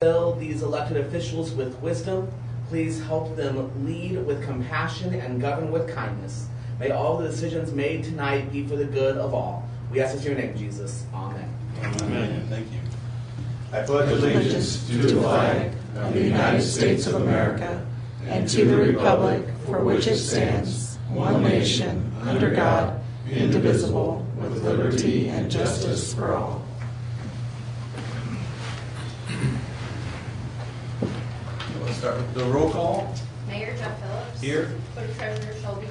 Fill these elected officials with wisdom. Please help them lead with compassion and govern with kindness. May all the decisions made tonight be for the good of all. We ask this in your name, Jesus. Amen. Amen. Thank you. I pledge allegiance to the flag of the United States of America and to the republic for which it stands, one nation, under God, indivisible, with liberty and justice for all. Let's start with the roll call. Mayor Jeff Phillips. Here. Clerk Treasurer Shelby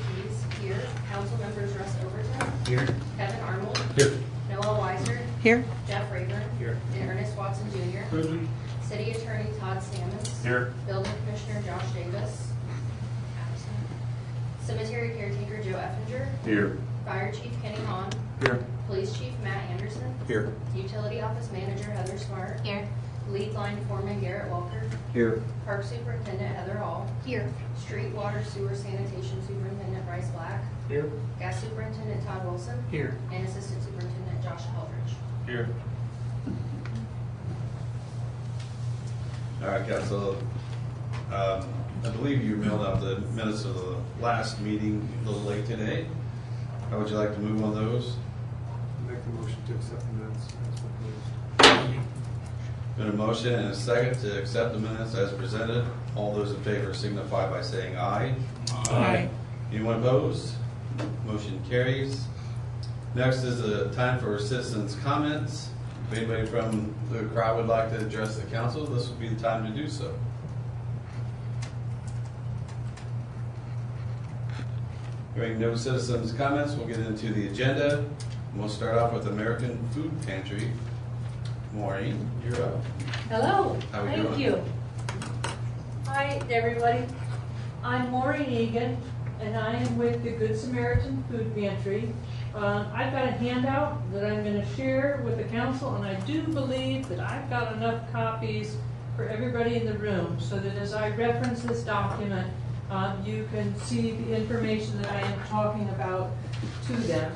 here. Council members Russ Overton. Here. Kevin Arnold. Here. Noah Weiser. Here. Jeff Rayburn. Here. And Ernest Watson Jr. Present. City Attorney Todd Sammons. Here. Building Commissioner Josh Davis. Absent. Cemetery Caretaker Joe Effinger. Here. Fire Chief Kenny Hahn. Here. Police Chief Matt Anderson. Here. Utility Office Manager Heather Smart. Here. Lead Line Foreman Garrett Walker. Here. Park Superintendent Heather Hall. Here. Street Water Sewer Sanitation Superintendent Bryce Black. Here. Gas Superintendent Todd Wilson. Here. And Assistant Superintendent Josh Eldridge. Here. All right, Council. I believe you mailed out the minutes of the last meeting a little late today. How would you like to move on those? Make the motion to accept the minutes as proposed. Been a motion and a second to accept the minutes as presented. All those in favor signify by saying aye. Aye. Anyone opposed? Motion carries. Next is a time for citizens' comments. If anybody from the crowd would like to address the council, this would be the time to do so. Hearing no citizens' comments, we'll get into the agenda. We'll start off with American Food Pantry. Maureen, you're up. Hello, How we thank doing? you. Hi, everybody. I'm Maureen Egan, and I am with the Good Samaritan Food Pantry. I've got a handout that I'm going to share with the council, and I do believe that I've got enough copies for everybody in the room, so that as I reference this document, you can see the information that I am talking about to them.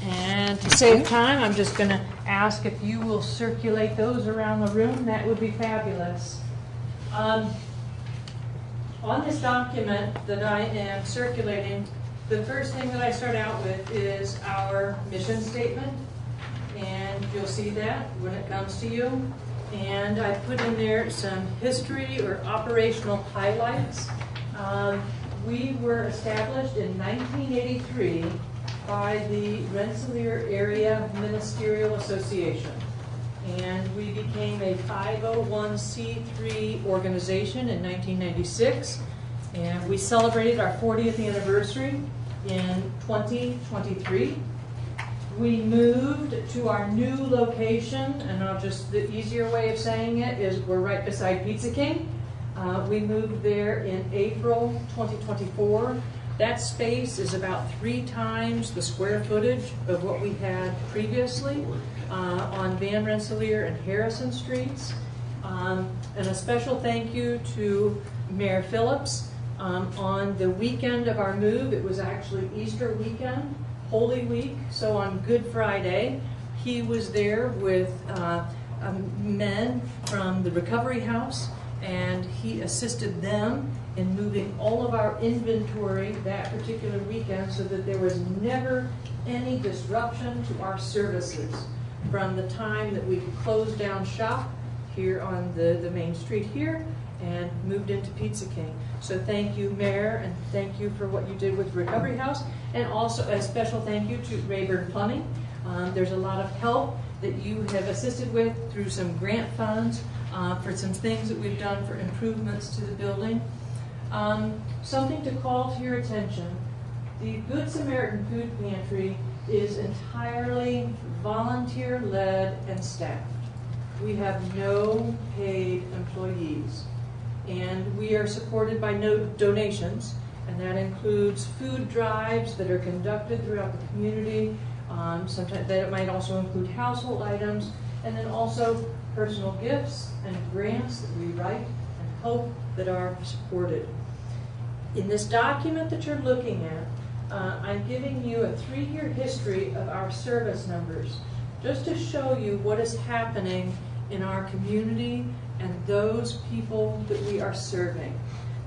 And to save time, I'm just going to ask if you will circulate those around the room. That would be fabulous. On this document that I am circulating, the first thing that I start out with is our mission statement. And you'll see that when it comes to you. And I put in there some history or operational highlights. We were established in 1983 by the Rensselaer Area Ministerial Association. And we became a 501c3 organization in 1996. And we celebrated our 40th anniversary in 2023. We moved to our new location, and the easier way of saying it is we're right beside Pizza King. We moved there in April 2024. That space is about 3 times the square footage of what we had previously on Van Rensselaer and Harrison Streets. And a special thank you to Mayor Phillips. On the weekend of our move, it was actually Easter weekend, Holy Week, so on Good Friday, he was there with men from the recovery house, and he assisted them in moving all of our inventory that particular weekend so that there was never any disruption to our services from the time that we closed down shop here on the main street here and moved into Pizza King. So thank you, Mayor, and thank you for what you did with Recovery House, and also a special thank you to Rayburn Plumbing. There's a lot of help that you have assisted with through some grant funds for some things that we've done for improvements to the building. Something to call to your attention. The Good Samaritan Food Pantry is entirely volunteer-led and staffed. We have no paid employees. And we are supported by no donations, and that includes food drives that are conducted throughout the community. Sometimes that might also include household items, and then also personal gifts and grants that we write and hope that are supported. In this document that you're looking at, I'm giving you a 3-year history of our service numbers, just to show you what is happening in our community and those people that we are serving.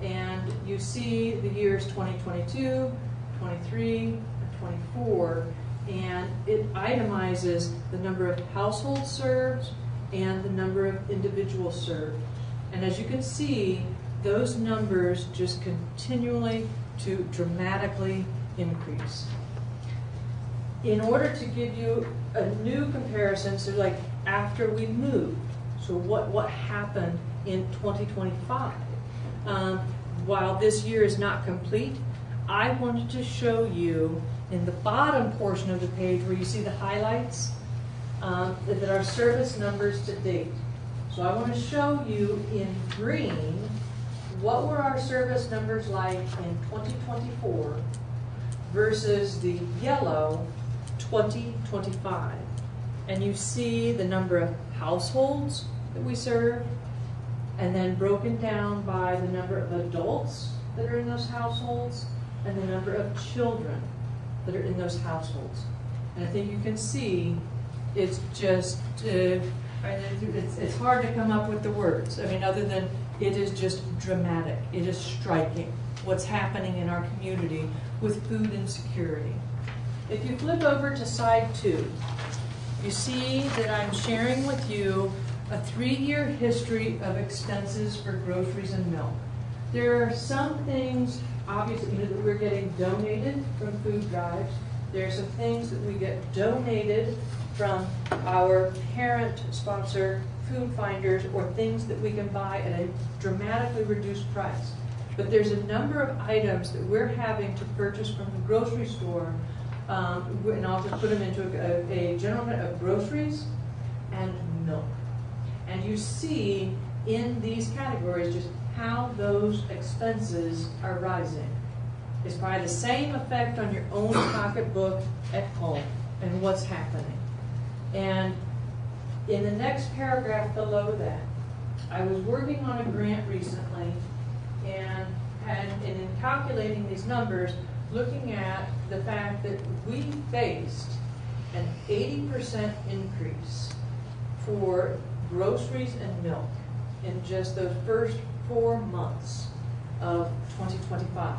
And you see the years 2022, 23, and 24, and it itemizes the number of households served and the number of individuals served. And as you can see, those numbers just continually to dramatically increase. In order to give you a new comparison, so like after we moved, so what happened in 2025? While this year is not complete, I wanted to show you in the bottom portion of the page where you see the highlights, that our service numbers to date. So I want to show you in green what were our service numbers like in 2024 versus the yellow 2025. And you see the number of households that we serve, and then broken down by the number of adults that are in those households and the number of children that are in those households. And I think you can see it's just, it's hard to come up with the words. I mean, other than it is just dramatic. It is striking what's happening in our community with food insecurity. If you flip over to side 2, you see that I'm sharing with you a 3-year history of expenses for groceries and milk. There are some things, obviously, that we're getting donated from food drives. There are some things that we get donated from our parent sponsor food finders, or things that we can buy at a dramatically reduced price. But there's a number of items that we're having to purchase from the grocery store, and I'll just put them into a general of groceries and milk. And you see in these categories just how those expenses are rising. It's probably the same effect on your own pocketbook at home and what's happening. And in the next paragraph below that, I was working on a grant recently, and in calculating these numbers, looking at the fact that we faced an 80% increase for groceries and milk in just those first 4 months of 2025.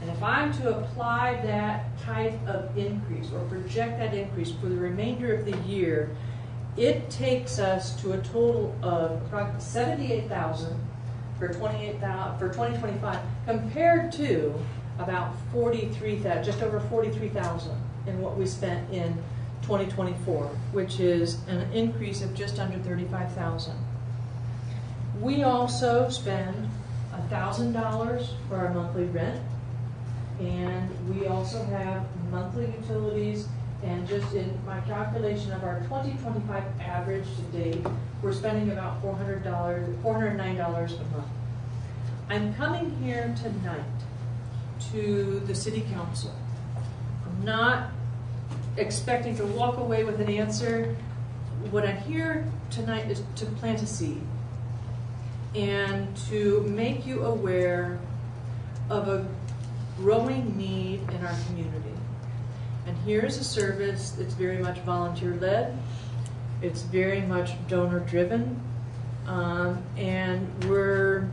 And if I'm to apply that type of increase or project that increase for the remainder of the year, it takes us to a total of approximately $78,000 for 2025, compared to about $43,000, just over $43,000 in what we spent in 2024, which is an increase of just under $35,000. We also spend $1,000 for our monthly rent, and we also have monthly utilities. And just in my calculation of our 2025 average to date, we're spending about $409 a month. I'm coming here tonight to the City Council. I'm not expecting to walk away with an answer. What I'm here tonight is to plant a seed and to make you aware of a growing need in our community. And here's a service that's very much volunteer-led. It's very much donor-driven, and we're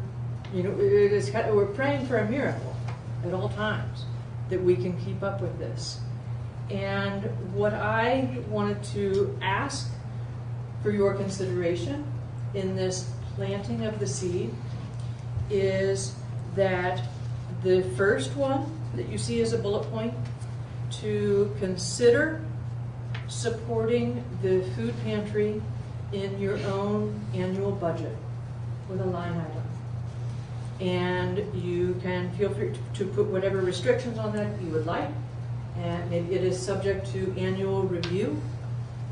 praying for a miracle at all times that we can keep up with this. And what I wanted to ask for your consideration in this planting of the seed is that the first one that you see as a bullet point, to consider supporting the food pantry in your own annual budget with a line item. And you can feel free to put whatever restrictions on that you would like, and maybe it is subject to annual review.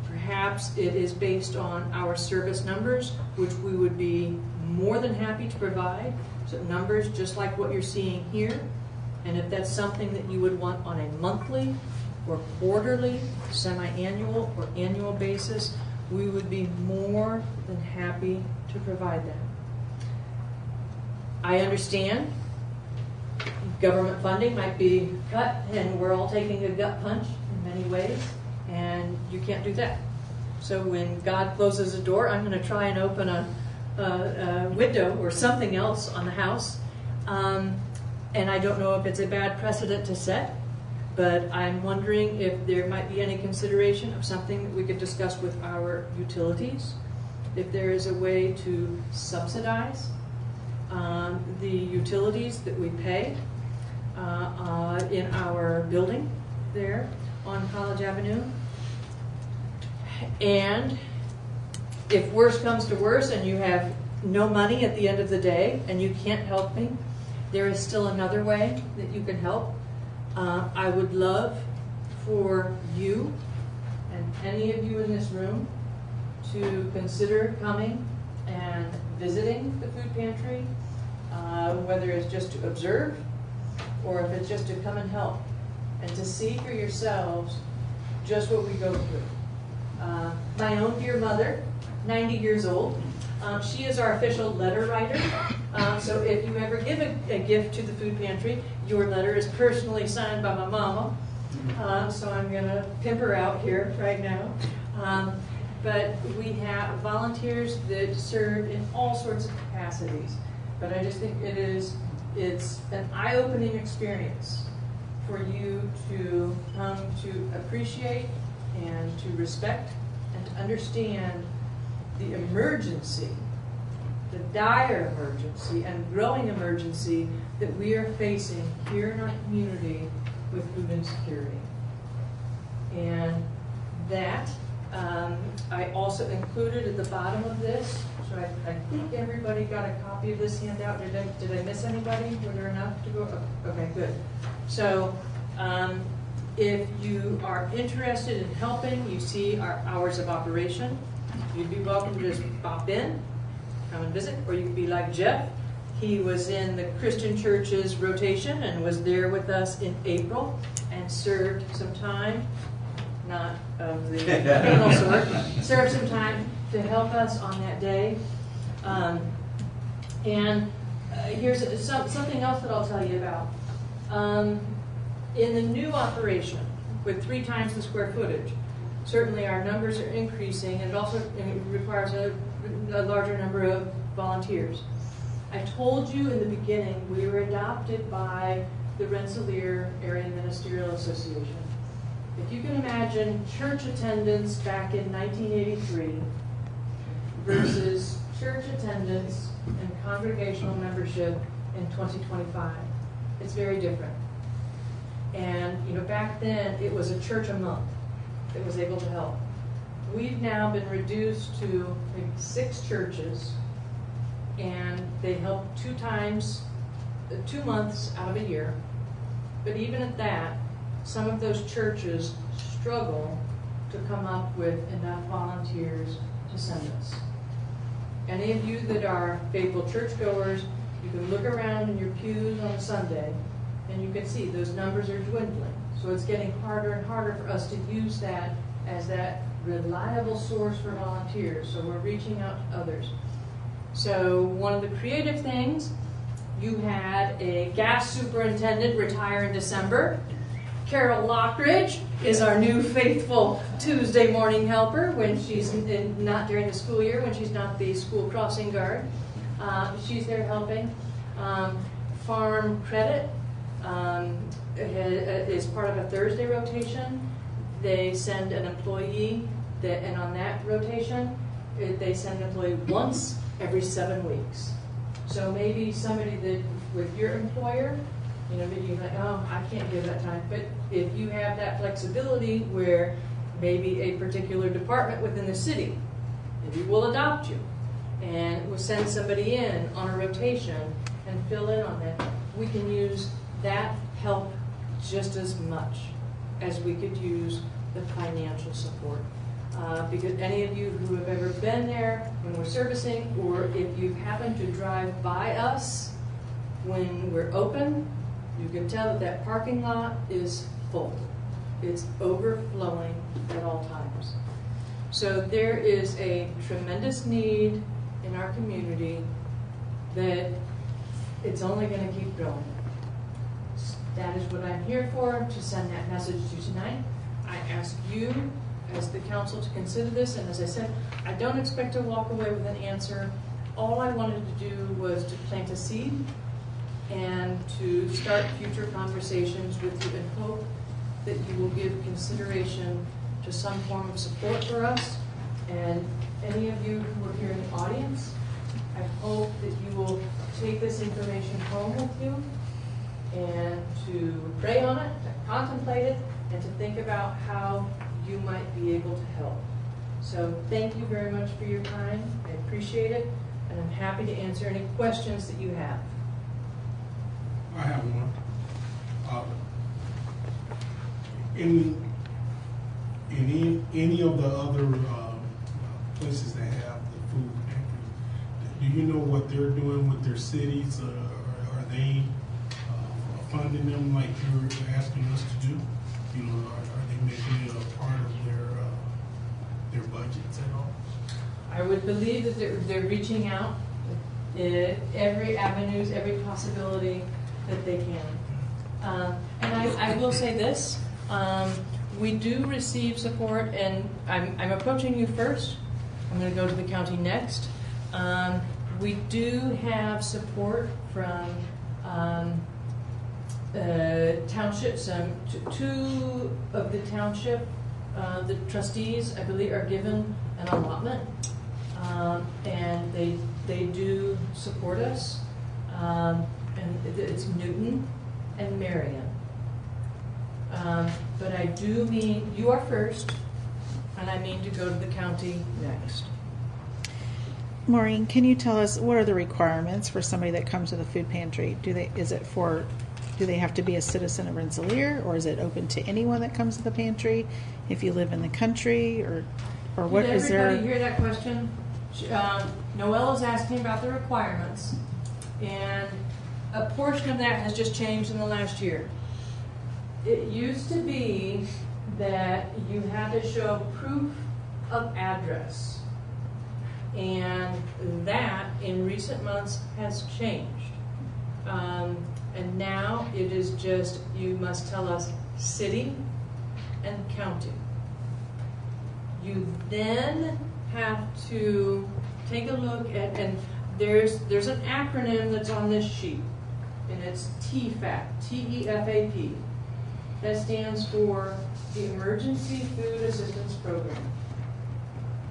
Perhaps it is based on our service numbers, which we would be more than happy to provide. So numbers just like what you're seeing here. And if that's something that you would want on a monthly or quarterly, semi-annual or annual basis, we would be more than happy to provide that. I understand government funding might be cut, and we're all taking a gut punch in many ways, and you can't do that. So when God closes a door, I'm going to try and open a window or something else on the house. And I don't know if it's a bad precedent to set, but I'm wondering if there might be any consideration of something that we could discuss with our utilities. If there is a way to subsidize the utilities that we pay in our building there on College Avenue. And if worse comes to worse and you have no money at the end of the day and you can't help me, there is still another way that you can help. I would love for you and any of you in this room to consider coming and visiting the food pantry, whether it's just to observe or if it's just to come and help and to see for yourselves just what we go through. My own dear mother, 90 years old, she is our official letter writer. So if you ever give a gift to the food pantry, your letter is personally signed by my mama. So I'm going to pimp her out here right now. But we have volunteers that serve in all sorts of capacities. But I just think it's an eye-opening experience for you to come to appreciate and to respect and to understand the emergency, the dire emergency and growing emergency that we are facing here in our community with food insecurity. And that I also included at the bottom of this. So I think everybody got a copy of this handout. Did I miss anybody? Were there enough to go? Okay, good. So if you are interested in helping, you see our hours of operation. You'd be welcome to just pop in, come and visit, or you could be like Jeff. He was in the Christian Church's rotation and was there with us in April and served some time, not of the criminal sort, served some time to help us on that day. Here's something else that I'll tell you about. In the new operation, with 3 times the square footage, certainly our numbers are increasing, and it also requires a larger number of volunteers. I told you in the beginning we were adopted by the Rensselaer Area Ministerial Association. If you can imagine church attendance back in 1983 versus church attendance and congregational membership in 2025, it's very different. And back then it was a church a month that was able to help. We've now been reduced to maybe 6 churches, and they help 2 months out of a year. But even at that, some of those churches struggle to come up with enough volunteers to send us. Any of you that are faithful churchgoers, you can look around in your pews on a Sunday, and you can see those numbers are dwindling. So it's getting harder and harder for us to use that as that reliable source for volunteers. So we're reaching out to others. So one of the creative things, you had a gas superintendent retire in December. Carol Lockridge is our new faithful Tuesday morning helper when she's not during the school year, when she's not the school crossing guard. She's there helping. Farm Credit is part of a Thursday rotation. They send an employee, and on that rotation, they send an employee once every 7 weeks. So maybe somebody that with your employer, maybe you're like, oh, I can't give that time. But if you have that flexibility where maybe a particular department within the city, maybe we'll adopt you and we'll send somebody in on a rotation and fill in on that. We can use that help just as much as we could use the financial support. Because any of you who have ever been there when we're servicing, or if you happen to drive by us when we're open, you can tell that parking lot is full. It's overflowing at all times. So there is a tremendous need in our community that it's only going to keep growing. That is what I'm here for, to send that message to tonight. I ask you, as the council, to consider this, and as I said, I don't expect to walk away with an answer. All I wanted to do was to plant a seed and to start future conversations with you, and hope that you will give consideration to some form of support for us. And any of you who are here in the audience, I hope that you will take this information home with you and to pray on it, to contemplate it, and to think about how you might be able to help. So thank you very much for your time. I appreciate it, and I'm happy to answer any questions that you have. I have one. In any of the other places that have the food pantry, do you know what they're doing with their cities? Are they funding them like you're asking us to do? You know, are they making it a part of their budgets at all? I would believe that they're reaching out every avenues, every possibility that they can. And I will say this, we do receive support, and I'm approaching you first. I'm going to go to the county next. We do have support from townships. Two of the township, the trustees, I believe, are given an allotment, and they do support us. And it's Newton and Marion. But I do mean, you are first, and I mean to go to the county next. Maureen, can you tell us what are the requirements for somebody that comes to the food pantry? Do they have to be a citizen of Rensselaer, or is it open to anyone that comes to the pantry? If you live in the country, or what is there? Did everybody hear that question? Noelle is asking about the requirements, and a portion of that has just changed in the last year. It used to be that you had to show proof of address, and that in recent months has changed. And now it is just, you must tell us city and county. You then have to take a look at, and there's an acronym that's on this sheet, and it's TEFAP, T-E-F-A-P. That stands for the Emergency Food Assistance Program.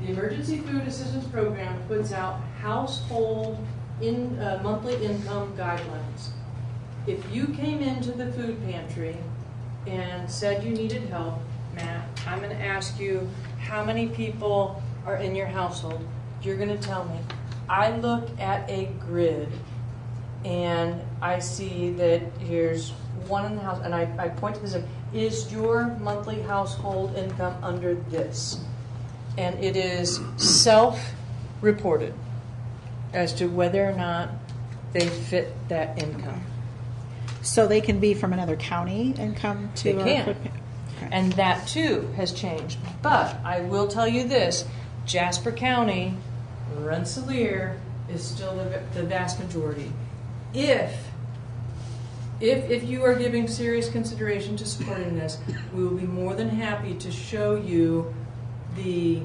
The Emergency Food Assistance Program puts out household monthly income guidelines. If you came into the food pantry and said you needed help, Matt, I'm going to ask you how many people are in your household. You're going to tell me. I look at a grid and I see that here's one in the house, and I point to this. Is your monthly household income under this? And it is self-reported as to whether or not they fit that income. So they can be from another county and come to They our can. food pantry? Okay. And that too has changed. But I will tell you this, Jasper County, Rensselaer is still the vast majority. If you are giving serious consideration to supporting this, we will be more than happy to show you the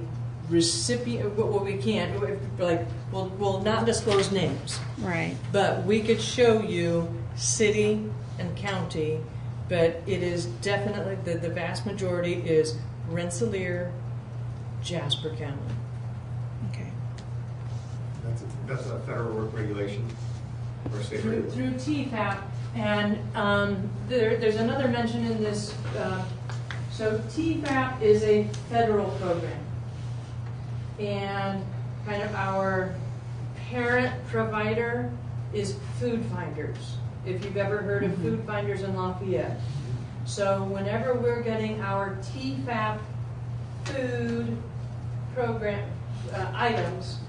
recipient, what we can, like, we'll not disclose names. Right. But we could show you city and county, but it is definitely, the vast majority is Rensselaer, Jasper County. Okay. That's a federal regulation or state Through regulation? TFAP, and there's another mention in this. So TFAP is a federal program, and kind of our parent provider is Food Finders. If you've ever heard of Food Finders in Lafayette. So whenever we're getting our TFAP food program items,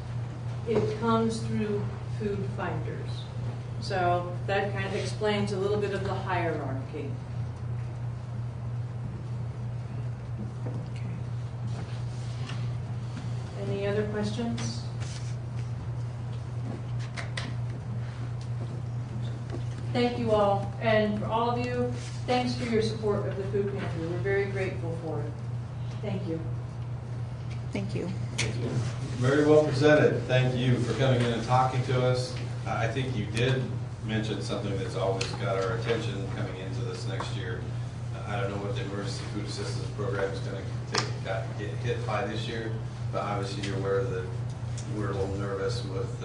it comes through Food Finders. So that kind of explains a little bit of the hierarchy. Okay. Any other questions? thank you all. And for all of you, thanks for your support of the food pantry. We're very grateful for it. Thank you. Thank you. Very well presented. Thank you for coming in and talking to us. I think you did mention something that's always got our attention coming into this next year. I don't know what the emergency food assistance program is going to get hit by this year, but obviously you're aware that we're a little nervous with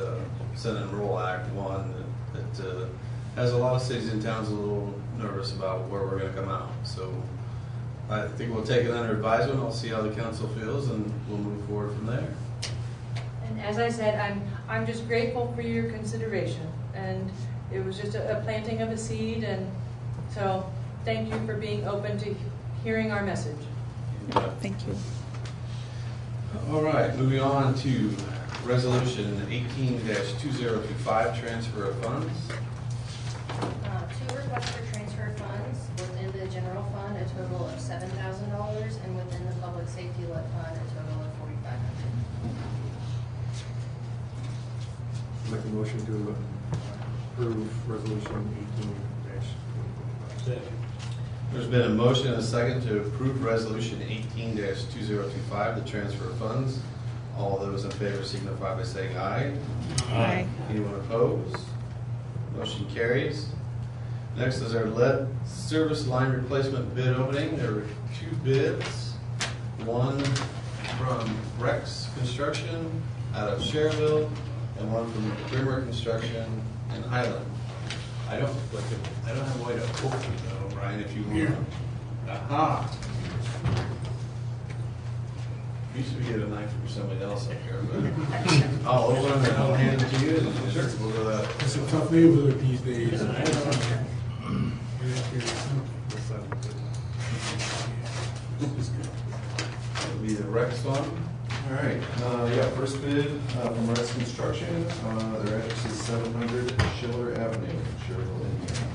Senate and Roll Act 1 that has a lot of cities and towns a little nervous about where we're going to come out. So I think we'll take it under advisement. I'll see how the council feels, and we'll move forward from there. And as I said, I'm just grateful for your consideration. And it was just a planting of a seed, and so thank you for being open to hearing our message. Thank you. All right, moving on to Resolution 18-2025, transfer of funds. Two requests for transfer of funds within the general fund, a total of $7,000, and within the public safety lit fund, a total of $4,500. Make a motion to approve resolution 18-2025. There's been a motion and a second to approve Resolution 18-2025, the transfer of funds. All those in favor signify by saying aye. Aye. Anyone opposed? Motion carries. Next is our lead service line replacement bid opening. There were 2 bids. One from Rex Construction out of Cherville, and one from Brimmer Construction in Highland. I don't have a way to open it though, Ryan, if you want. Aha! Used to get a knife from somebody else up here, but I'll open it and I'll hand it to you. Sure. We'll go to that. It's a tough neighborhood these days. That'll be the Rex one. All right, yeah, first bid from Rex Construction. Their address is 700 Schiller Avenue, Sherville, Indiana.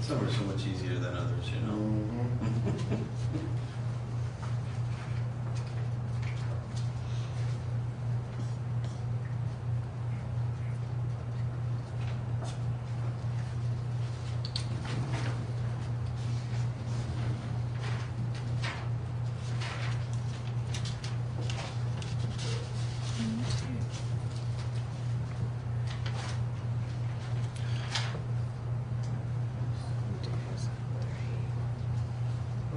Some are so much easier than others, you know?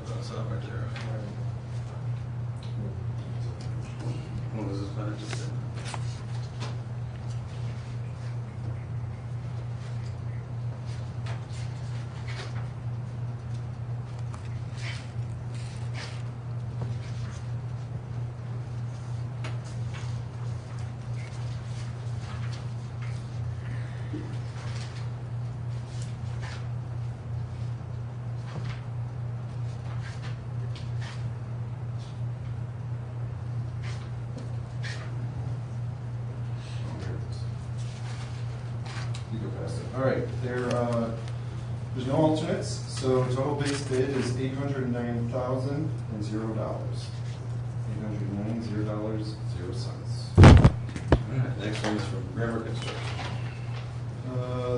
What's up right there? What was this one I just said? You go past it. All right, there's no alternates, so total base bid is $809,000 and $0. $809,000, 0 cents. All right, next one is from Brimmer Construction.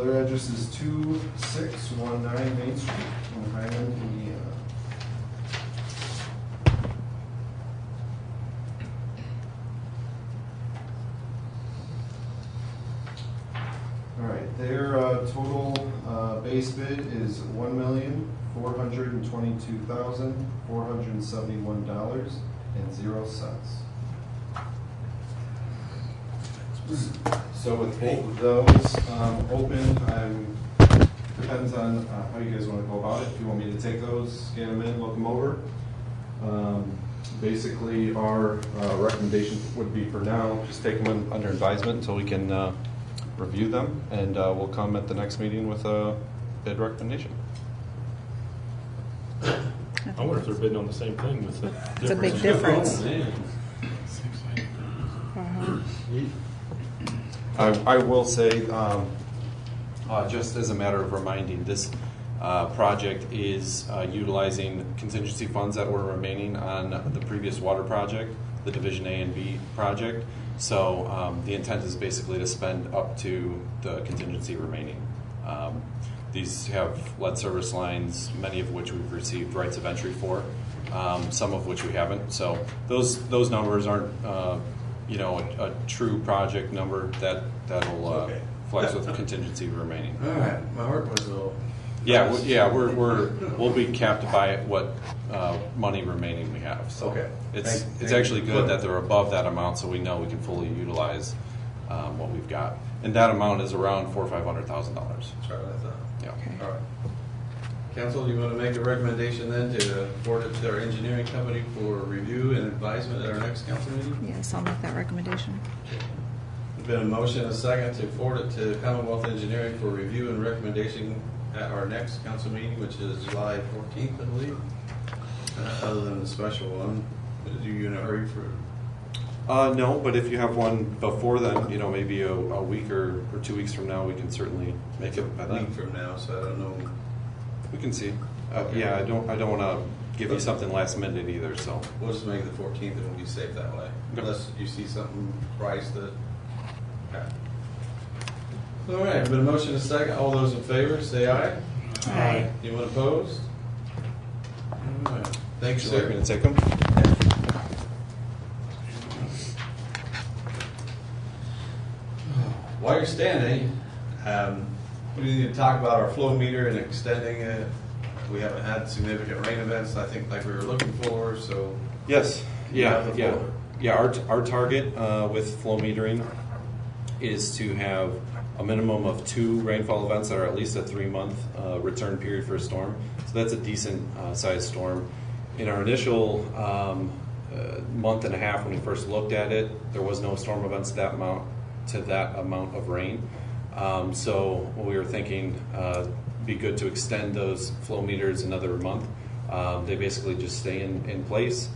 Their address is 2619 Main Street in Highland, Indiana. All right, their total base bid is $1,422,471.00. So with both of those open, depends on how you guys want to go about it. If you want me to take those, scan them in, look them over. Basically, our recommendation would be for now, just take them under advisement until we can review them, and we'll come at the next meeting with a bid recommendation. I wonder if they're bidding on the same thing with the difference. It's a big difference. I will say, just as a matter of reminding, this project is utilizing contingency funds that were remaining on the previous water project, the Division A and B project. So the intent is basically to spend up to the contingency remaining. These have lead service lines, many of which we've received rights of entry for, some of which we haven't. So those numbers aren't, a true project number that'll flex with contingency remaining. All right, my heart was a little. We'll be capped by what money remaining we have. So Okay. it's actually good that they're above that amount, so we know we can fully utilize what we've got. And that amount is around $400,000 or $500,000. That's right, I thought. Yeah. Okay. All right. Council, you want to make a recommendation then to forward it to our engineering company for review and advisement at our next council meeting? Yes, I'll make that recommendation. There's been a motion, a second, to forward it to Commonwealth Engineering for review and recommendation at our next council meeting, which is July 14th, I believe. Other than the special one, are you in a hurry for? No, but if you have one before then, maybe a week or 2 weeks from now, we can certainly make it by A then. week from now, so I don't know. We can see. Okay. Yeah, I don't want to give you something last minute either. So We'll just make it the 14th and we'll be safe that way. Okay. Unless you see something priced that. Okay. All right, been a motion, a second. All those in favor, say aye. Aye. Anyone opposed? All right. Thanks, so we're sir. going to take them. While you're standing, we need to talk about our flow meter and extending it. We haven't had significant rain events, I think, like we were looking for, so. Yes. You have the Yeah. floor. Yeah. Our target with flow metering is to have a minimum of 2 rainfall events that are at least a 3-month return period for a storm. So that's a decent sized storm. In our initial month and a half when we first looked at it, there was no storm events that amount of rain. So we were thinking be good to extend those flow meters another month. They basically just stay in place.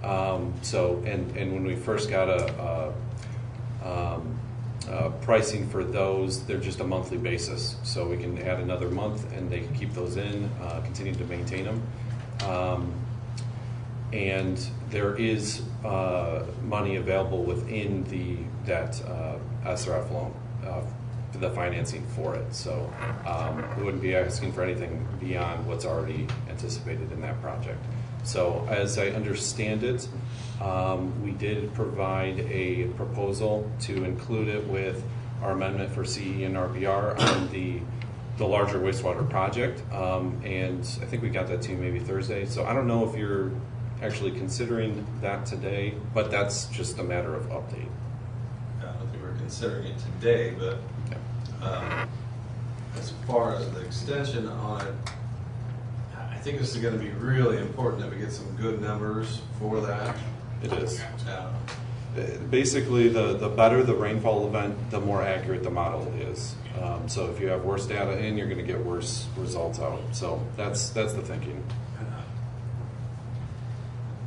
And when we first got pricing for those, they're just a monthly basis. So we can add another month and they can keep those in, continue to maintain them. And there is money available within that SRF loan for the financing for it. So we wouldn't be asking for anything beyond what's already anticipated in that project. So as I understand it, we did provide a proposal to include it with our amendment for CE and RPR on the larger wastewater project. And I think we got that to you maybe Thursday. So I don't know if you're actually considering that today, but that's just a matter of update. I don't think we're considering it today, but as far as the extension on it, I think this is going to be really important that we get some good numbers for that. It is. Basically, the better the rainfall event, the more accurate the model is. So if you have worse data in, you're going to get worse results out. So that's the thinking.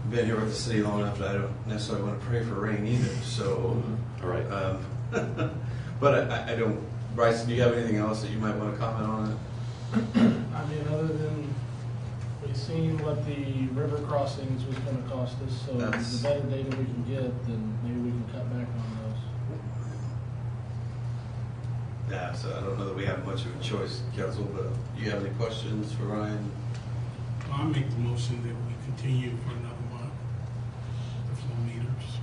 I've been here with the city long enough that I don't necessarily want to pray for rain either. So, All right. But I don't. Bryce, do you have anything else that you might want to comment on it? I mean, other than we've seen what the river crossings was going to cost us, so the better data we can get, then maybe we can cut back on those. Yeah, so I don't know that we have much of a choice, Council, but do you have any questions for Ryan? I make the motion that we continue for another month, the flow meters.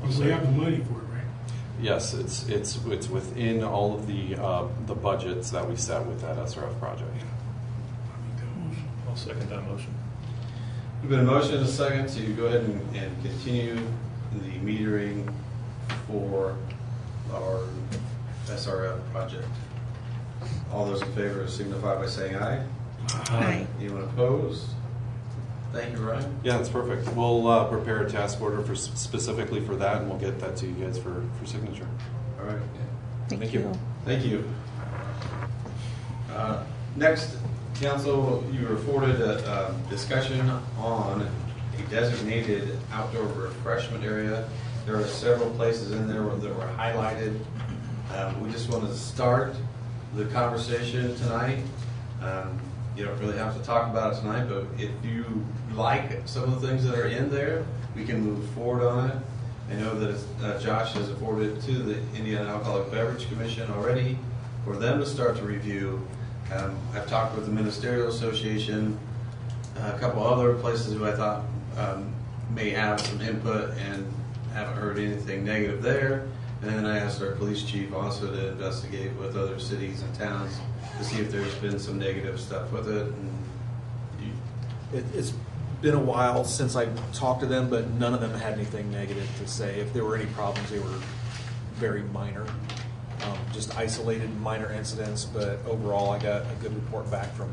Because we have the money for it, right? Yes, it's within all of the budgets that we set with that SRF project. I make that motion. I'll second that motion. There's been a motion and a second to go ahead and continue the metering for our SRF project. All those in favor signify by saying aye. Aye. Anyone opposed? Thank you, Ryan. Yeah, that's perfect. We'll prepare a task order specifically for that, and we'll get that to you guys for signature. All right. Thank you. Thank you. Next, council, you were afforded a discussion on a designated outdoor refreshment area. There are several places in there that were highlighted. We just wanted to start the conversation tonight. You don't really have to talk about it tonight, but if you like some of the things that are in there, we can move forward on it. I know that Josh has afforded it to the Indiana Alcoholic Beverage Commission already for them to start to review. I've talked with the Ministerial Association, a couple other places who I thought may have some input, and haven't heard anything negative there. And then I asked our police chief also to investigate with other cities and towns to see if there's been some negative stuff with it. And It's been a while since I talked to them, but none of them had anything negative to say. If there were any problems, they were very minor, just isolated minor incidents. But overall, I got a good report back from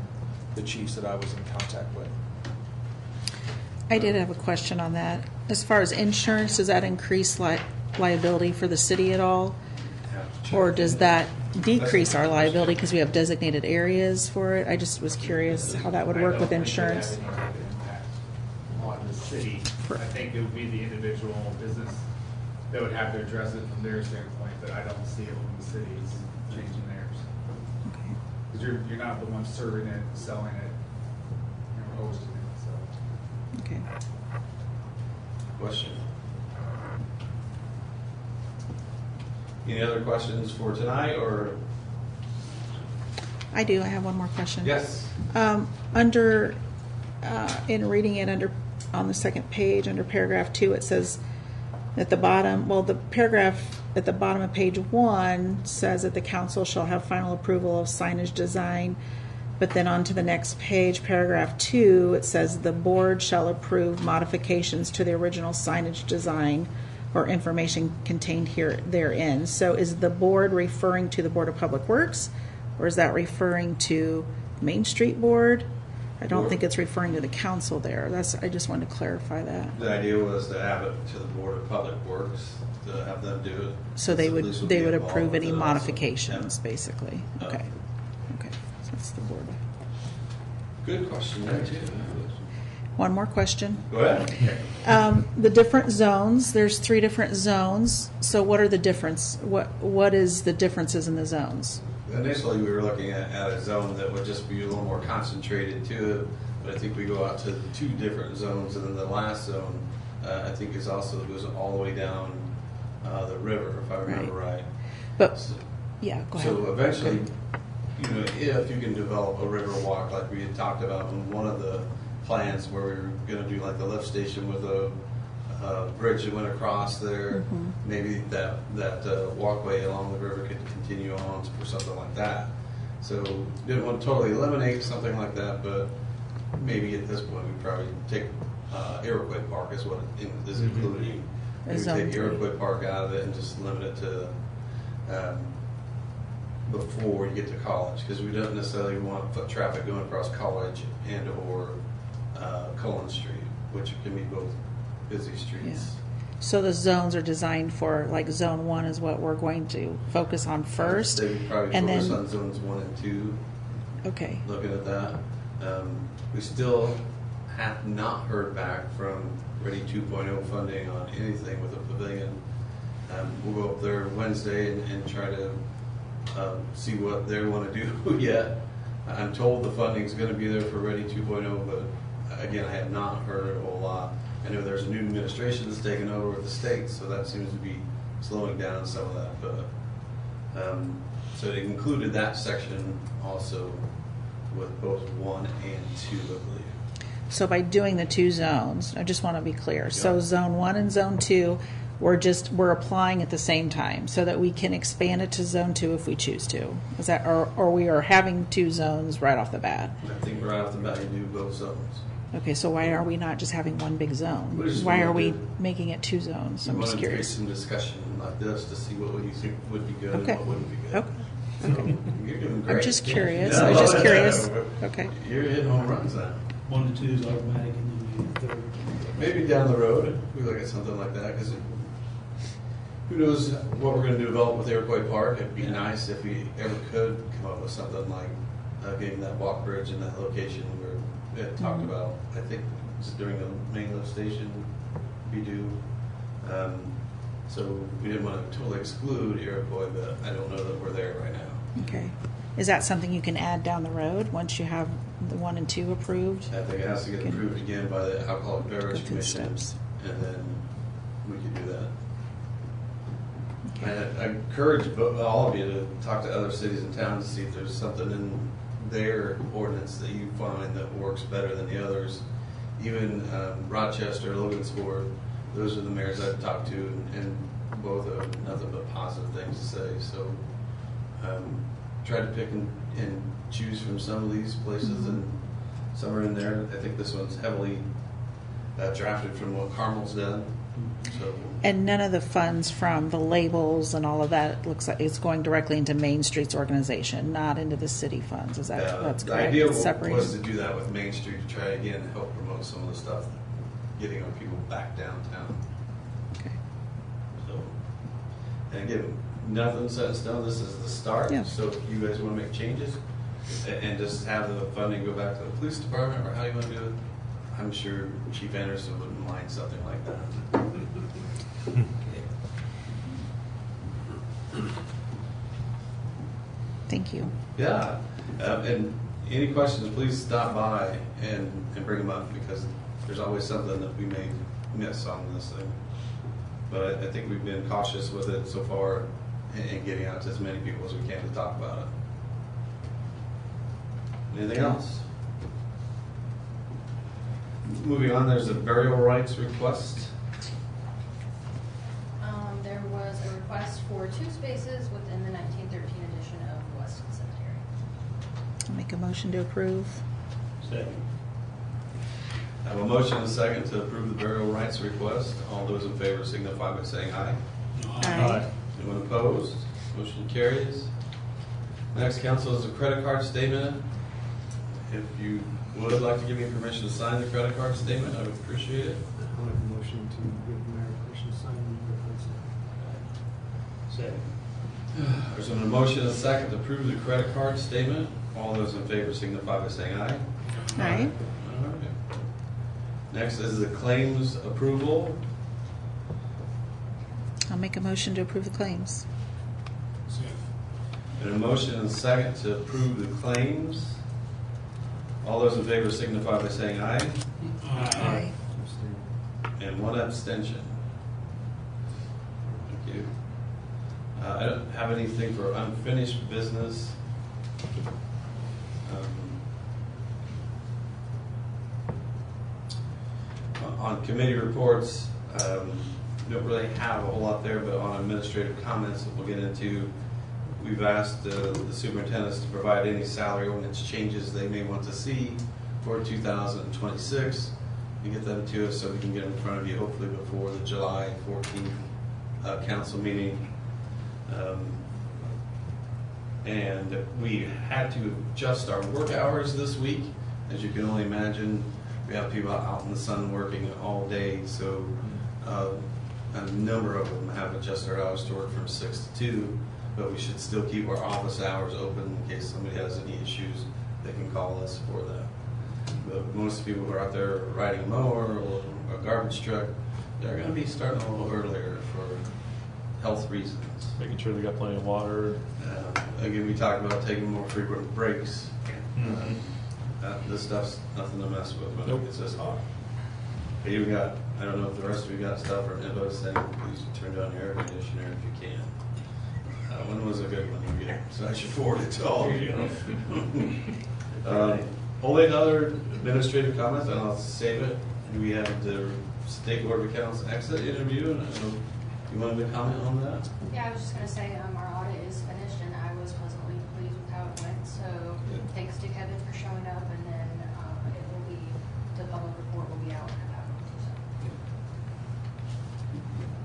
the chiefs that I was in contact with. I did have a question on that. As far as insurance, does that increase liability for the city at all? Or does that decrease our liability because we have designated areas for it? I just was curious how that would work with insurance. On the city, I think it would be the individual business that would have to address it from their standpoint, but I don't see it when the city's changing theirs. Okay. Because you're not the one serving it, selling it, you're hosting it, so. Okay. question. Any other questions for tonight, or? I do. I have one more question. Yes. Under, in reading it on the second page, under paragraph 2, it says at the bottom, well, the paragraph at the bottom of page 1 says that the council shall have final approval of signage design, but then on to the next page, paragraph 2, it says the board shall approve modifications to the original signage design or information contained therein. So is the board referring to the Board of Public Works, or is that referring to Main Street Board? I don't think it's referring to the council there. I just wanted to clarify that. The idea was to have it to the Board of Public Works, to have them do it. So they would approve any with it modifications, also. basically. Okay. Okay. So that's the board. Good question there too. One more question. Go ahead. The different zones. There's 3 different zones. So what are the difference? What is the differences in the zones? Initially, we were looking at a zone that would just be a little more concentrated to it, but I think we go out to 2 different zones, and then the last zone, I think, is also goes all the way down the river, if I remember right. But So, yeah, go ahead. so eventually, if you can develop a river walk like we had talked about in one of the plans where we were going to do like the lift station with a bridge that went across there, maybe that walkway along the river could continue on for something like that. So didn't want to totally eliminate something like that, but maybe at this point we probably take Iroquois Park is what it is including. Maybe take Iroquois Park out of it and just limit it to before you get to College, because we don't necessarily want foot traffic going across College and or Cullen Street, which can be both busy streets. Yeah. So the zones are designed for, like, zone 1 is what we're going to focus on first. They would probably and focus then, on zones 1 and 2. Okay. Looking at that. We still have not heard back from Ready 2.0 funding on anything with a pavilion. We'll go up there Wednesday and try to see what they want to do yet. I'm told the funding's going to be there for Ready 2.0, but again, I have not heard a whole lot. I know there's a new administration that's taken over with the state, so that seems to be slowing down some of that. But so it included that section also with both 1 and 2, I believe. So by doing the 2 zones, I just want to be clear. Yeah. So zone 1 and zone 2, we're applying at the same time so that we can expand it to zone 2 if we choose to. Is that, or we are having 2 zones right off the bat? I think right off the bat you do both zones. Okay, so why are we not just having one big zone? We just Why are wanted we to- making it 2 zones? I'm just We wanted to curious. some discussion like this to see what you think would be good Okay. and what wouldn't be good. Okay. You're doing great. I'm just curious. Yeah, I was just yeah. curious. Okay. You're hitting home runs now. 1 to 2 is automatic, and then you get 3rd. Maybe down the road we look at something like that, because who knows what we're going to develop with Iroquois Park. It'd be nice if we ever could come up with something like getting that walk bridge in that location we had talked about. I think it's during the main lift station we do. So we didn't want to totally exclude Iroquois, but I don't know that we're there right now. Okay. Is that something you can add down the road once you have the 1 and 2 approved? I think it has to get approved again by the Alcoholic Beverage Commission, and then we can do that. And I encourage all of you to talk to other cities and towns to see if there's something in their ordinance that you find that works better than the others. Even Rochester, Logansport, those are the mayors I've talked to, and both have nothing but positive things to say. So try to pick and choose from some of these places, and some are in there. I think this one's heavily drafted from what Carmel's done. So. And none of the funds from the labels and all of that looks like it's going directly into Main Street's organization, not into the city funds. Is that that's correct? The idea was to do that with Main Street to try again to help promote some of the stuff, getting our people back downtown. Okay. So, and again, nothing set in stone. This is the start. Yeah. So if you guys want to make changes and just have the funding go back to the police department, or how you want to do it, I'm sure Chief Anderson wouldn't mind something like that. Thank you. Yeah, and any questions, please stop by and bring them up, because there's always something that we may miss on this thing. But I think we've been cautious with it so far, and getting out to as many people as we can to talk about it. Anything else? Moving on, there's a burial rights request. There was a request for 2 spaces within the 1913 edition of West Cemetery. I'll make a motion to approve. Second. I have a motion and a second to approve the burial rights request. All those in favor signify by saying aye. Aye. Anyone opposed? Motion carries. Next, council, is a credit card statement. If you would like to give me permission to sign the credit card statement, I would appreciate it. I'll make a motion to give the mayor permission to sign the credit statement. Second. There's a motion and a second to approve the credit card statement. All those in favor signify by saying aye. Aye. All right. Next is the claims approval. I'll make a motion to approve the claims. And a motion and a second to approve the claims. All those in favor signify by saying aye. Aye. And 1 abstention. Thank you. I don't have anything for unfinished business. On committee reports, don't really have a whole lot there, but on administrative comments that we'll get into, we've asked the superintendents to provide any salary ordinance changes they may want to see for 2026 and get them to us so we can get them in front of you hopefully before the July 14th council meeting. And we had to adjust our work hours this week. As you can only imagine, we have people out in the sun working all day, so a number of them have adjusted our hours to work from 6 to 2, but we should still keep our office hours open in case somebody has any issues. They can call us for that. But most people who are out there riding a mower or a garbage truck, they're going to be starting a little earlier for health reasons. Making sure they got plenty of water. Again, we talked about taking more frequent breaks. This stuff's nothing to mess with when it gets this hot. But you got, I don't know if the rest of you got stuff or info saying, please turn down your air conditioner if you can. When was a good one you get? So I should forward it to all of you. Only other administrative comments, and I'll save it. We have the State Board of Accounts exit interview, and I don't know if you wanted to comment on that? Yeah, I was just going to say our audit is finished, and I was pleasantly pleased with how it went. So thanks to Kevin for showing up, and then it will be, the public report will be out in about a month or so.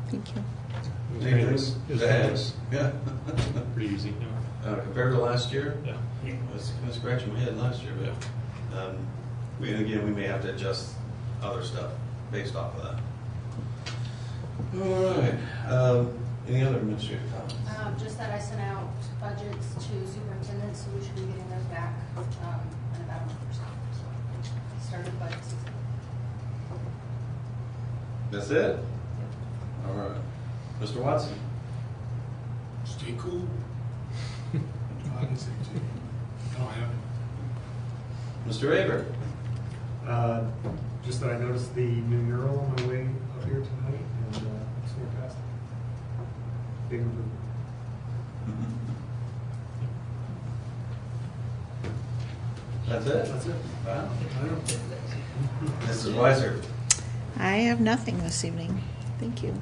Thank you. Yeah. Pretty easy. Compared to last year? Yeah. I was kind of scratching my head last year, but we may have to adjust other stuff based off of that. All right. Any other administrative comments? Just that I sent out budgets to superintendents, so we should be getting those back in about a month or so. So, started budget season. That's it? All right. Mr. Watson? Stay cool. I can say to you. I don't have it. Mr. Aber? Just that I noticed the new mural on my way up here tonight, and it's fantastic. Big improvement. That's it? That's it. Wow. Mrs. Weiser? I have nothing this evening. Thank you.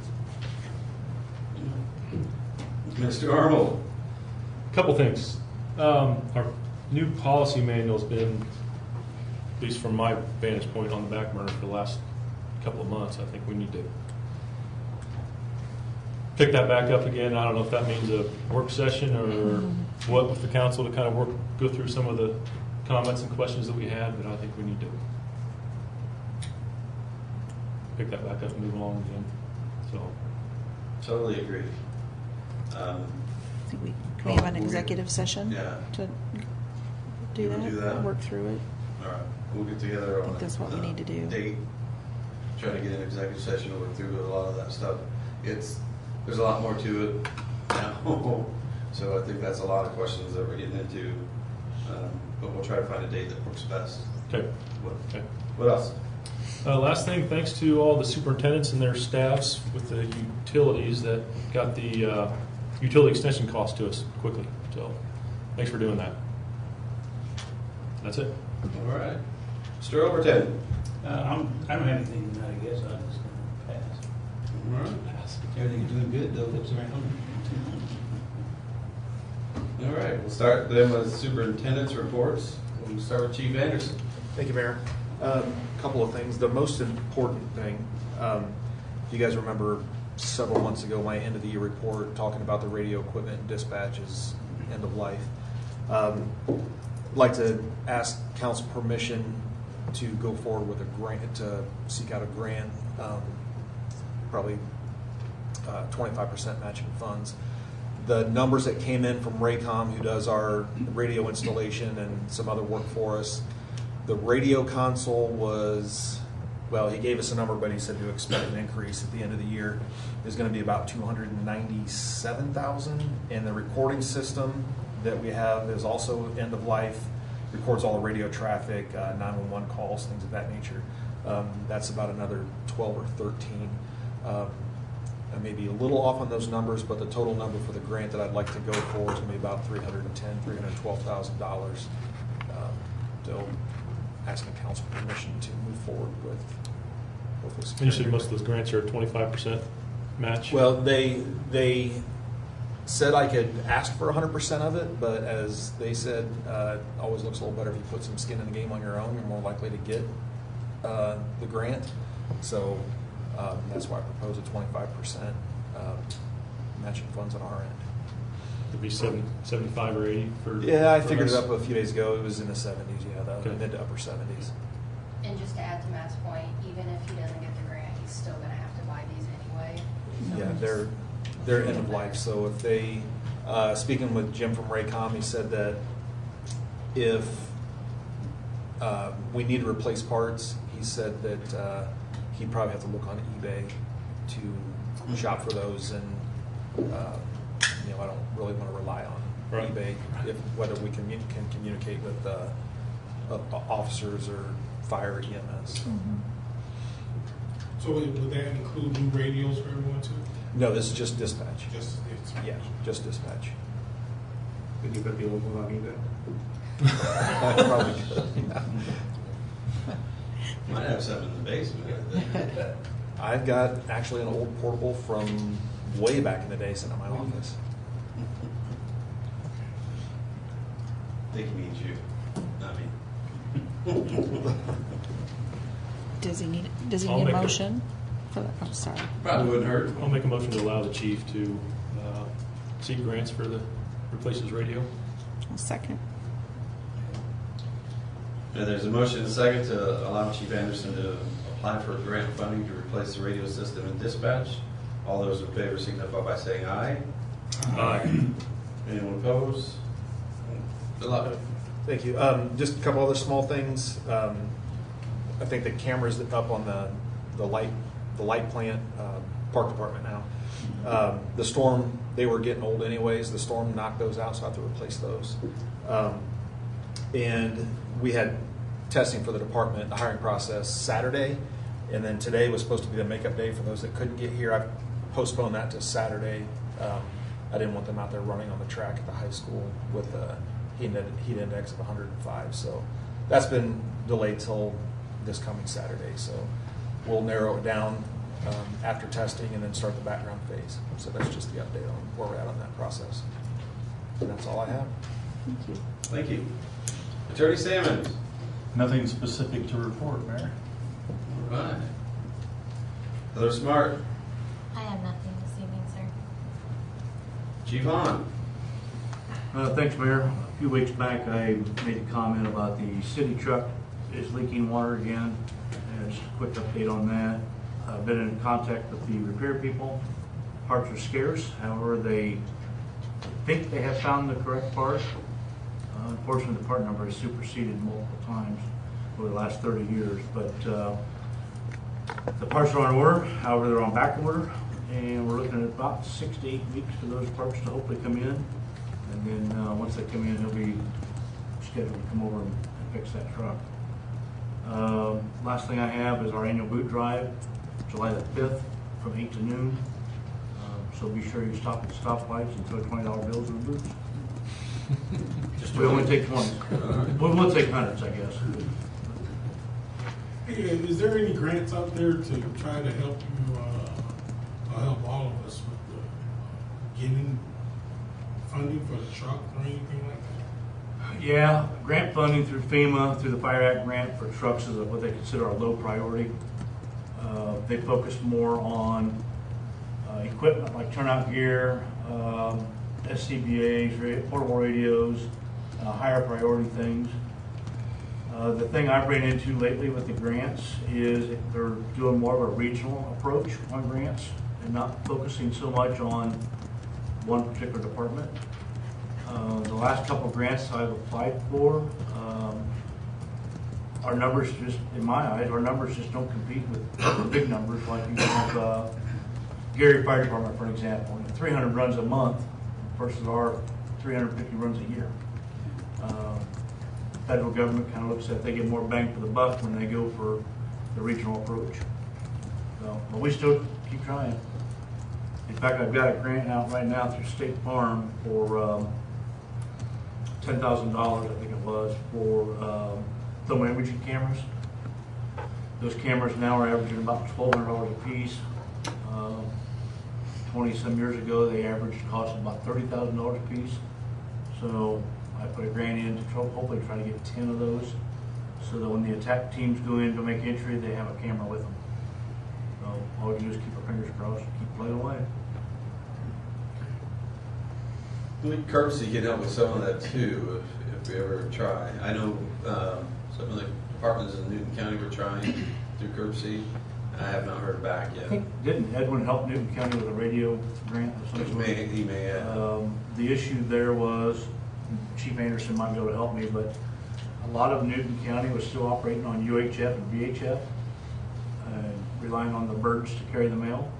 Mr. Arnold? Couple things. Our new policy manual's been, at least from my vantage point, on the back burner for the last couple of months. I think we need to pick that back up again. I don't know if that means a work session or what with the council to kind of go through some of the comments and questions that we had, but I think we need to pick that back up and move along again. So, Totally agree. I think can we have an executive session? Yeah. To do You wanna that? do that? Work through it? All right, we'll get together on think that's what we need to do. Date. Try to get an executive session to work through a lot of that stuff. There's a lot more to it now, so I think that's a lot of questions that we're getting into. But we'll try to find a date that works best. okay. What, Okay. what else? Last thing, thanks to all the superintendents and their staffs with the utilities that got the utility extension cost to us quickly. So thanks for doing that. That's it. All right. Mr. Overton? I don't have anything tonight, I guess. I'm just going to pass. All right. Pass. Everything's doing good, though. Phillips around. All right, we'll start then with superintendent's reports. We'll start with Chief Anderson. Thank you, Mayor. A couple of things. The most important thing, if you guys remember several months ago, my end of the year report talking about the radio equipment and dispatches end of life. I'd like to ask council permission to go forward with a grant, to seek out a grant, probably 25% matching funds. The numbers that came in from Raycom, who does our radio installation and some other work for us, the radio console was, well, he gave us a number, but he said to expect an increase at the end of the year is going to be about $297,000. And the recording system that we have is also end of life, records all the radio traffic, 911 calls, things of that nature. That's about another 12 or 13. I may be a little off on those numbers, but the total number for the grant that I'd like to go for is going to be about $312,000. So asking council permission to move forward with this. And you said most of those grants are 25% match? Well, they said I could ask for 100% of it, but as they said, it always looks a little better if you put some skin in the game on your own. You're more likely to get the grant. So that's why I propose a 25% matching funds on our end. It'd be 75 or 80 for. Yeah, I for figured us. it up a few days ago. It was in the 70s. Yeah, the Okay. mid to upper 70s. And just to add to Matt's point, even if he doesn't get the grant, he's still gonna have to buy these anyway. So Yeah, just- they're end of life. So if they, speaking with Jim from Raycom, he said that if we need to replace parts, he said that he'd probably have to look on eBay to shop for those, and I don't really want to rely on Right. eBay if whether we can communicate with officers or fire EMS. So would that include new radios for everyone too? No, this is just dispatch. Just dispatch? Yeah, just dispatch. Could you put the old one on eBay? I probably could. Yeah. Might have some in the basement. I've got actually an old portable from way back in the day sitting in my office. They can eat you, not me. Does he need I'll a make a- motion? I'm sorry. Probably wouldn't hurt. I'll make a motion to allow the chief to seek grants for the replace his radio. I'll second. And there's a motion and a second to allow Chief Anderson to apply for grant funding to replace the radio system and dispatch. All those in favor signify by saying aye. Aye. Anyone opposed? Good luck. Thank you. Just a couple other small things. I think the cameras up on the light plant, park department now. The storm, they were getting old anyways. The storm knocked those out, so I have to replace those. And we had testing for the department, the hiring process Saturday, and then today was supposed to be the makeup day for those that couldn't get here. I've postponed that to Saturday. I didn't want them out there running on the track at the high school with a heat index of 105. So that's been delayed till this coming Saturday. So we'll narrow it down after testing and then start the background phase. So that's just the update on where we're at on that process. And that's all I have. Thank you. Thank you. Attorney Sammons. Nothing specific to report, Mayor. All right. Heather Smart. I have nothing this evening, sir. Chief Hahn. Thanks, Mayor. A few weeks back, I made a comment about the city truck is leaking water again. Just a quick update on that. I've been in contact with the repair people. Parts are scarce. However, they think they have found the correct part. Unfortunately, the part number is superseded multiple times over the last 30 years. But the parts are on order. However, they're on back order. And we're looking at about 6 to 8 weeks for those parts to hopefully come in. And then once they come in, he'll be scheduled to come over and fix that truck. Last thing I have is our annual boot drive, July the 5th from 8 to noon. So be sure you stop at stoplights and throw $20 bills in the boots. We only take 20s. We will take hundreds, I guess. Hey, is there any grants out there to try to help you, help all of us with getting funding for the truck or anything like that? Yeah, grant funding through FEMA, through the Fire Act grant for trucks is what they consider a low priority. They focus more on equipment like turnout gear, SCBAs, portable radios, higher priority things. The thing I've ran into lately with the grants is they're doing more of a regional approach on grants and not focusing so much on one particular department. The last couple of grants I've applied for, our numbers just, in my eyes, our numbers just don't compete with the big numbers like you have Gary Fire Department, for example, 300 runs a month versus our 350 runs a year. Federal government kind of looks at they get more bang for the buck when they go for the regional approach. So, but we still keep trying. In fact, I've got a grant out right now through State Farm for $10,000, I think it was, for thermal imaging cameras. Those cameras now are averaging about $1,200 a piece. 20-some years ago, they averaged cost about $30,000 a piece. So I put a grant in to hopefully try to get 10 of those, so that when the attack teams go in to make entry, they have a camera with them. So all we can do is keep our fingers crossed and keep playing away. I think courtesy can help with some of that too, if we ever try. I know some of the departments in Newton County were trying through courtesy, and I have not heard back yet. I think, didn't Edwin help Newton County with a radio grant or something? He may have. The issue there was, Chief Anderson might be able to help me, but a lot of Newton County was still operating on UHF and VHF, relying on the birds to carry the mail,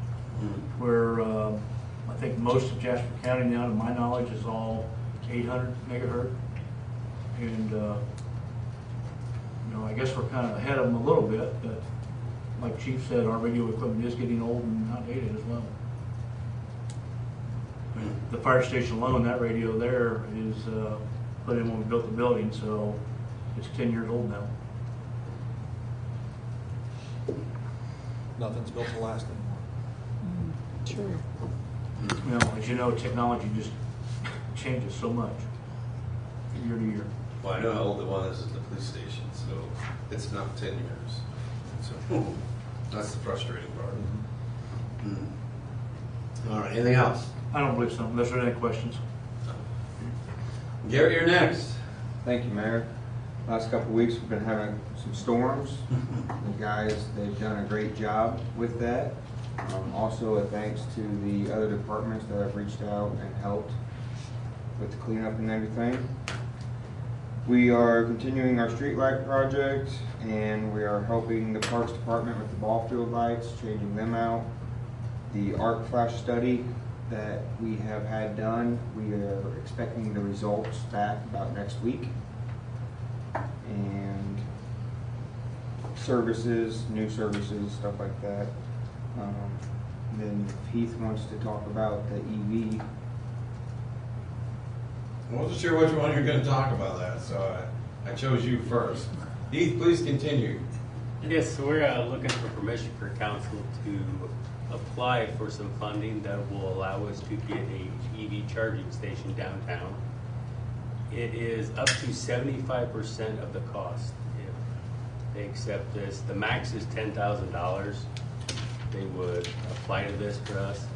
where I think most of Jasper County now, to my knowledge, is all 800 megahertz. And, I guess we're kind of ahead of them a little bit, but like Chief said, our radio equipment is getting old and outdated as well. The fire station alone, that radio there is put in when we built the building, so it's 10 years old now. Nothing's built to last anymore. True. As you know, technology just changes so much year to year. Well, I know how old the one is at the police station, so it's not 10 years. So that's the frustrating part. All right, anything else? I don't believe so, unless there are any questions. Gary, you're next. Thank you, Mayor. Last couple of weeks, we've been having some storms. The guys, they've done a great job with that. Also, a thanks to the other departments that have reached out and helped with the cleanup and everything. We are continuing our street light project, and we are helping the Parks Department with the ball field lights, changing them out. The arc flash study that we have had done, we are expecting the results back about next week. And services, new services, stuff like that. Then Heath wants to talk about the EV. I wasn't sure which one you're going to talk about that, so I chose you first. Heath, please continue. Yes, so we're looking for permission for council to apply for some funding that will allow us to get a EV charging station downtown. It is up to 75% of the cost if they accept this. The max is $10,000. They would apply to this for us.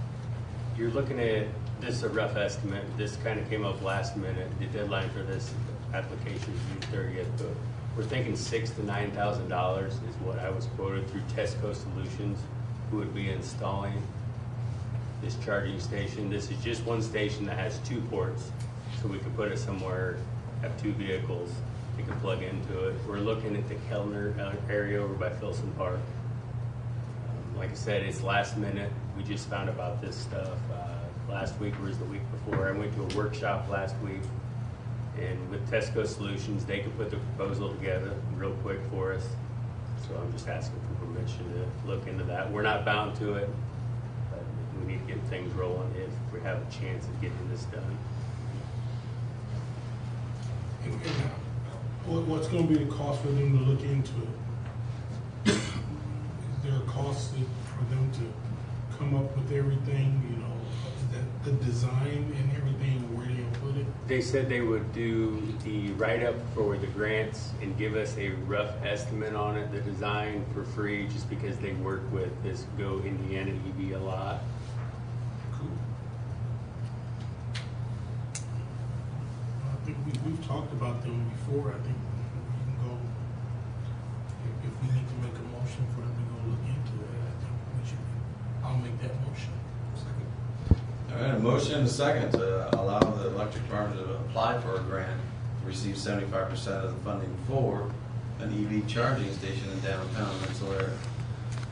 You're looking at, this is a rough estimate. This kind of came up last minute. The deadline for this application is June 30th, but we're thinking $6,000 to $9,000 is what I was quoted through Tesco Solutions, who would be installing this charging station. This is just one station that has 2 ports, so we could put it somewhere, have 2 vehicles, we can plug into it. We're looking at the Kellner area over by Filson Park. Like I said, it's last minute. We just found about this stuff last week or was the week before. I went to a workshop last week, and with Tesco Solutions, they could put the proposal together real quick for us. So I'm just asking for permission to look into that. We're not bound to it, but we need to get things rolling if we have a chance of getting this done. What's going to be the cost for them to look into it? Is there a cost for them to come up with everything, you know, the design and everything, where they'll put it? They said they would do the write-up for the grants and give us a rough estimate on it, the design for free, just because they work with this Go Indiana EV a lot. Cool. I think we've talked about them before. I think we can go, if we need to make a motion for them to go look into it, I think we should, I'll make that motion. All right, a motion and a second to allow the electric department to apply for a grant to receive 75% of the funding for an EV charging station in downtown Rensselaer.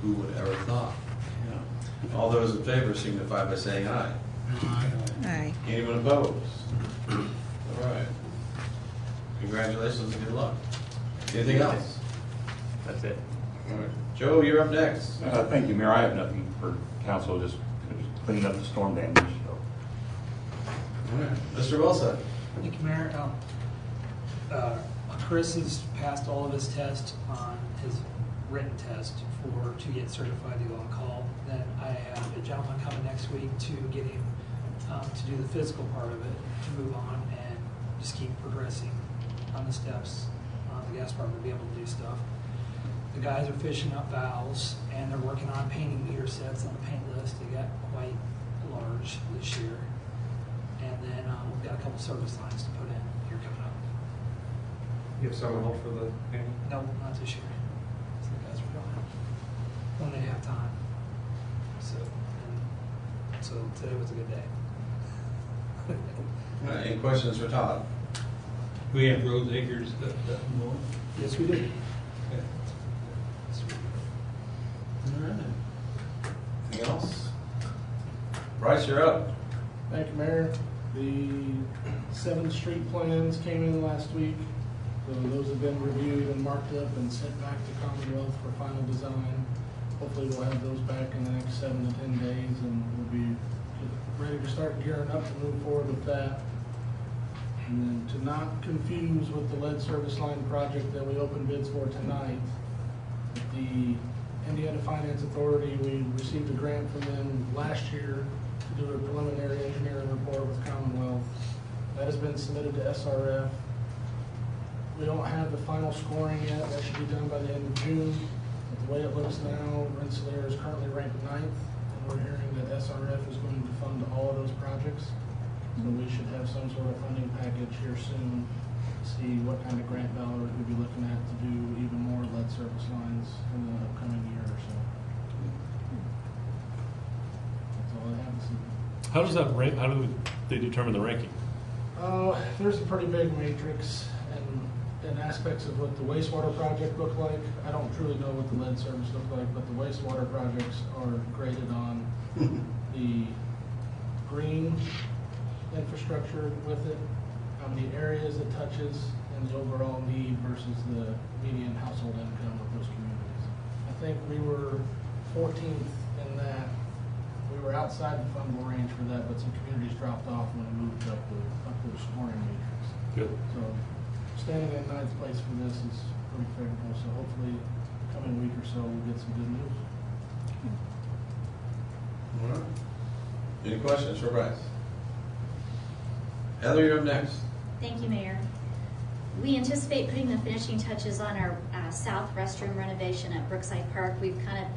Who would ever thought? Yeah. All those in favor signify by saying aye. Aye. Aye. Anyone opposed? All right. Congratulations and good luck. Anything else? That's it. All right. Joe, you're up next. Thank you, Mayor. I have nothing for council, just cleaning up the storm damage. So. All right. Mr. Wilson. Thank you, Mayor. Chris has passed all of his tests on his written test to get certified to go on call. Then I have a gentleman coming next week to get him to do the physical part of it, to move on and just keep progressing on the steps on the gas department to be able to do stuff. The guys are fishing up valves, and they're working on painting meter sets on the paint list. They got quite large this year. And then we've got a couple service lines to put in here coming up. You have summer help for the painting? No, not this year. So the guys are going when they have time. So today was a good day. All right. Any questions for Todd? We have roads, acres, that more? Yes, we do. Okay. All right. Anything else? Bryce, you're up. Thank you, Mayor. The 7 street plans came in last week. So those have been reviewed and marked up and sent back to Commonwealth for final design. Hopefully we'll have those back in the next 7 to 10 days, and we'll be ready to start gearing up to move forward with that. And then to not confuse with the lead service line project that we opened bids for tonight, the Indiana Finance Authority, we received a grant from them last year to do a preliminary engineering report with Commonwealth. That has been submitted to SRF. We don't have the final scoring yet. That should be done by the end of June. But the way it looks now, Rensselaer is currently ranked 9th, and we're hearing that SRF is going to fund all of those projects. So we should have some sort of funding package here soon to see what kind of grant dollars we'd be looking at to do even more lead service lines in the upcoming year or so. How does that rank? How do they determine the ranking? There's a pretty big matrix and aspects of what the wastewater project looked like. I don't truly know what the lead service looked like, but the wastewater projects are graded on the green infrastructure with it, how many areas it touches, and the overall need versus the median household income of those communities. I think we were 14th in that. We were outside the fundable range for that, but some communities dropped off when we moved up the scoring matrix. Good. So standing in 9th place for this is pretty favorable. So hopefully, coming week or so, we'll get some good news. All right. Any questions for Bryce? Heather, you're up next. Thank you, Mayor. We anticipate putting the finishing touches on our south restroom renovation at Brookside Park. We've kind of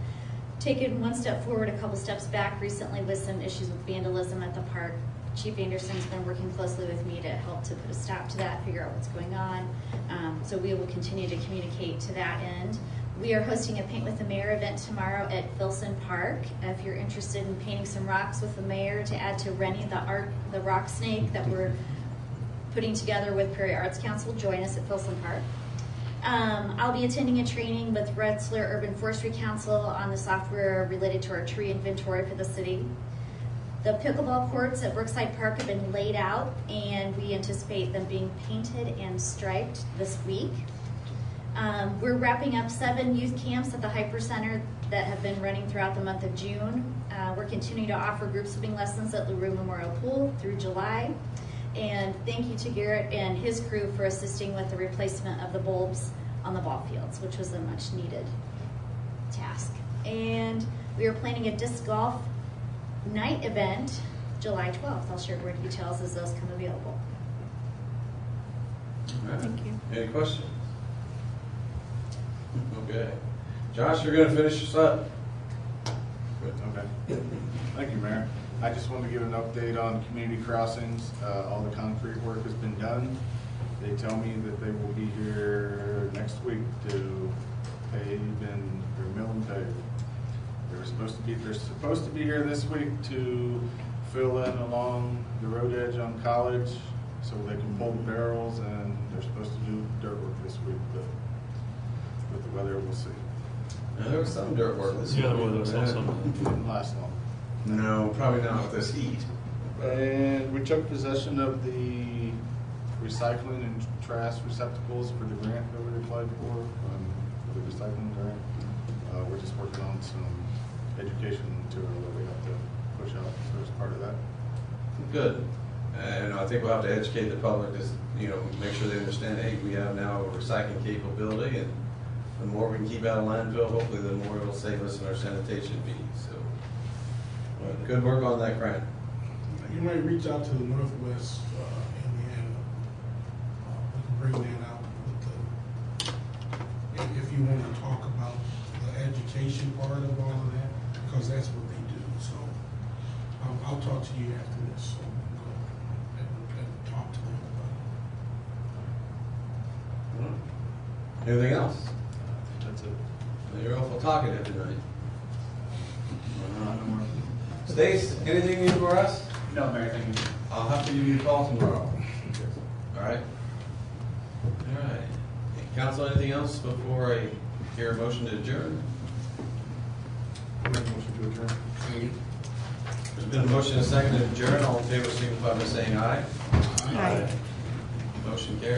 taken one step forward, a couple steps back recently with some issues with vandalism at the park. Chief Anderson's been working closely with me to help to put a stop to that, figure out what's going on. So we will continue to communicate to that end. We are hosting a Paint with the Mayor event tomorrow at Filson Park. If you're interested in painting some rocks with the mayor to add to Rennie, the rock snake that we're putting together with Prairie Arts Council, join us at Filson Park. I'll be attending a training with Rensselaer Urban Forestry Council on the software related to our tree inventory for the city. The pickleball courts at Brookside Park have been laid out, and we anticipate them being painted and striped this week. We're wrapping up 7 youth camps at the Hyper Center that have been running throughout the month of June. We're continuing to offer group swimming lessons at LaRue Memorial Pool through July. And thank you to Garrett and his crew for assisting with the replacement of the bulbs on the ball fields, which was a much needed task. And we are planning a disc golf night event July 12th. I'll share more details as those come available. All right. Thank you. Any questions? Okay. Josh, you're going to finish us up. Good, okay. Thank you, Mayor. I just wanted to give an update on community crossings. All the concrete work has been done. They tell me that they will be here next week to pave and mill and pave. They're supposed to be here this week to fill in along the road edge on College so they can pull the barrels, and they're supposed to do dirt work this week, but with the weather, we'll see. Now, there was some dirt work this Yeah, week. there was some. Didn't last long. No, probably not with this heat. And we took possession of the recycling and trash receptacles for the grant that we applied for the recycling grant. We're just working on some education material that we have to push out, so as part of that. Good. And I think we'll have to educate the public to, make sure they understand, hey, we have now a recycling capability, and the more we can keep out of landfill, hopefully the more it'll save us in our sanitation fees. So, good work on that grant. You might reach out to the Northwest Indiana. We can bring that out with if you want to talk about the education part of all of that, because that's what they do. So I'll talk to you after this. So we'll go and talk to them about it. Anything else? That's it. You're awful talkative tonight. Stace, anything new for us? No, Mayor, thank you. I'll have to give you a call tomorrow. All right? All right. Council, anything else before I hear a motion to adjourn? Motion to adjourn. There's been a motion and a second to adjourn. All in favor, signify by saying aye. Aye. Motion carries.